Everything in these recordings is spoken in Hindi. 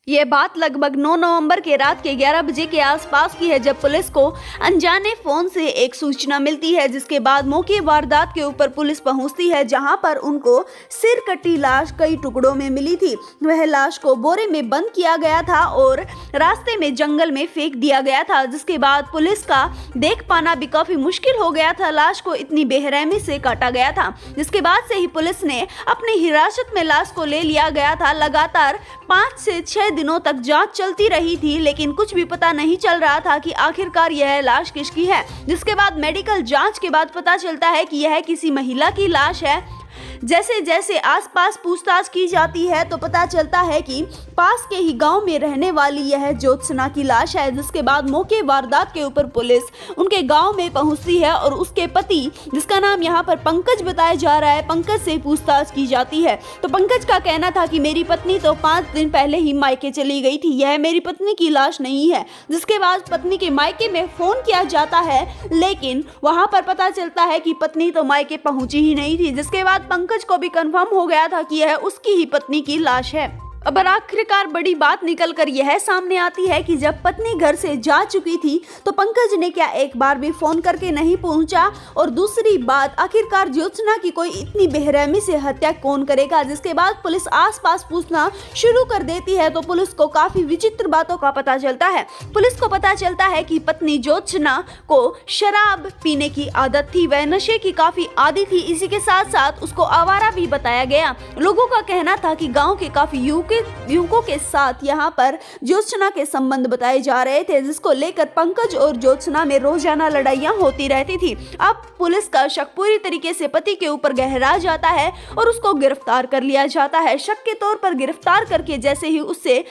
ये बात लगभग 9 नवंबर के रात के 11 बजे के आसपास की है, जब पुलिस को अनजाने फोन से एक सूचना मिलती है, जिसके बाद मौके वारदात के ऊपर पुलिस पहुंचती है, जहां पर उनको सिर कटी लाश कई टुकड़ों में मिली थी। वह लाश को बोरे में बंद किया गया था और रास्ते में जंगल में फेंक दिया गया था, जिसके बाद पुलिस का देख पाना भी काफी मुश्किल हो गया था। लाश को इतनी बेरहमी से काटा गया था, जिसके बाद से ही पुलिस ने अपनी हिरासत में लाश को ले लिया गया था। लगातार 5 से 6 दिनों तक जांच चलती रही थी, लेकिन कुछ भी पता नहीं चल रहा था कि आखिरकार यह लाश किसकी है। जिसके बाद मेडिकल जांच के बाद पता चलता है कि यह किसी महिला की लाश है। जैसे जैसे आसपास पूछताछ की जाती है तो पता चलता है कि पास के ही गांव में रहने वाली यह ज्योत्सना की लाश है। जिसके बाद मौके वारदात के ऊपर पुलिस उनके गांव में पहुंचती है और उसके पति, जिसका नाम यहां पर पंकज बताया जा रहा है, पंकज से पूछताछ की जाती है। तो पंकज का कहना था कि मेरी पत्नी तो 5 दिन पहले ही मायके चली गई थी, यह मेरी पत्नी की लाश नहीं है। जिसके बाद पत्नी के मायके में फोन किया जाता है, लेकिन वहां पर पता चलता है कि पत्नी तो मायके पहुंची ही नहीं थी। जिसके बाद पंकज को भी कंफर्म हो गया था कि यह उसकी ही पत्नी की लाश है। अब आखिरकार बड़ी बात निकल कर यह सामने आती है कि जब पत्नी घर से जा चुकी थी तो पंकज ने क्या एक बार भी फोन करके नहीं पहुंचा, और दूसरी बात आखिरकार ज्योत्सना की कोई इतनी बेरहमी से हत्या कौन करेगा। जिसके बाद पुलिस आसपास पूछना शुरू कर देती है तो पुलिस को काफी विचित्र बातों का पता चलता है। पुलिस को पता चलता है कि पत्नी ज्योत्सना को शराब पीने की आदत थी, वह नशे की काफी आदी थी। इसी के साथ साथ उसको आवारा भी बताया गया। लोगों का कहना था कि गाँव के काफी युवकों के साथ यहाँ पर ज्योत्सना के संबंध बताए जा रहे थे, जिसको लेकर पंकज और ज्योत्सना में रोजाना लड़ाइयाँ होती रहती थी। अब पुलिस का शक पूरी तरीके से पति के ऊपर गहरा जाता है और उसको गिरफ्तार कर लिया जाता है। शक के तौर पर गिरफ्तार करके जैसे ही उससे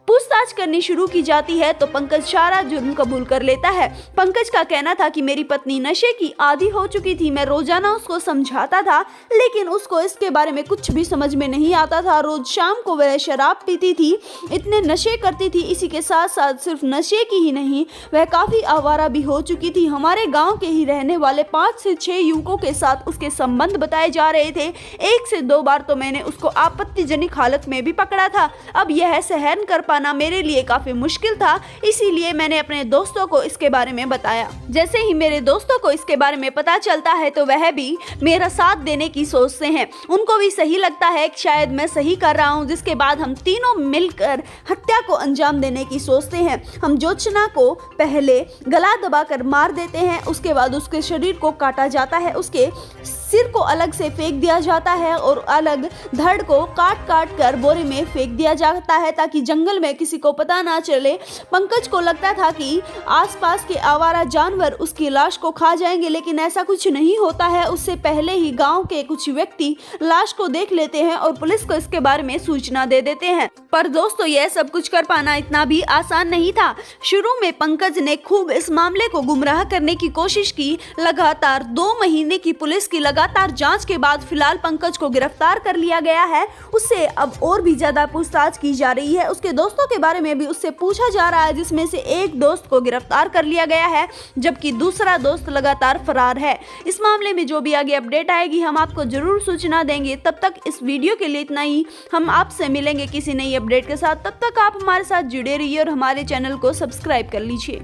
पूछताछ करनी शुरू की जाती है तो पंकज सारा जुर्म कबूल कर लेता है। पंकज का कहना था कि मेरी पत्नी नशे की आदी हो चुकी थी, मैं रोजाना उसको समझाता था, लेकिन उसको इसके बारे में कुछ भी समझ में नहीं आता था। रोज शाम को वह शराब पीती थी, इतने नशे करती थी। इसी के साथ साथ सिर्फ नशे की ही नहीं, वह काफी आवारा भी हो चुकी थी। हमारे गाँव के ही रहने वाले 5 से 6 युवकों के साथ उसके संबंध बताए जा रहे थे। 1 से 2 बार तो मैंने उसको आपत्तिजनक हालत में भी पकड़ा था। अब यह सहन कर पाना मेरे लिए काफी मुश्किल था, इसीलिए मैंने अपने दोस्तों को इसके बारे में बताया। जैसे ही मेरे दोस्तों को इसके बारे में पता चलता है तो वह भी मेरा साथ देने की सोचते हैं। उनको भी सही लगता है कि शायद मैं सही कर रहा हूं। जिसके बाद हम तीनों मिलकर हत्या को अंजाम देने की सोचते हैं। हम ज्योत्सना को पहले गला दबाकर मार देते हैं, उसके बाद उसके शरीर को काटा जाता है, उसके सिर को अलग से फेंक दिया जाता है और अलग धड़ को काट काट कर बोरे में फेंक दिया जाता है, ताकि जंगल में किसी को पता ना चले। पंकज को लगता था कि आसपास के आवारा जानवर उसकी लाश को खा जाएंगे, लेकिन ऐसा कुछ नहीं होता है। उससे पहले ही गांव के कुछ व्यक्ति लाश को देख लेते हैं और पुलिस को इसके बारे में सूचना दे देते हैं। पर दोस्तों, यह सब कुछ कर पाना इतना भी आसान नहीं था। शुरू में पंकज ने खूब इस मामले को गुमराह करने की कोशिश की। लगातार 2 महीने की पुलिस की लगातार जांच के बाद फिलहाल पंकज को गिरफ्तार कर लिया गया है। उससे अब और भी ज्यादा पूछताछ की जा रही है। उसके दोस्तों के बारे में भी उससे पूछा जा रहा है, जिसमें से एक दोस्त को गिरफ्तार कर लिया गया है, जबकि दूसरा दोस्त लगातार फरार है। इस मामले में जो भी आगे अपडेट आएगी हम आपको जरूर सूचना देंगे। तब तक इस वीडियो के लिए इतना ही। हम आपसे मिलेंगे किसी नई अपडेट के साथ। तब तक आप हमारे साथ जुड़े रहिए और हमारे चैनल को सब्सक्राइब कर लीजिए।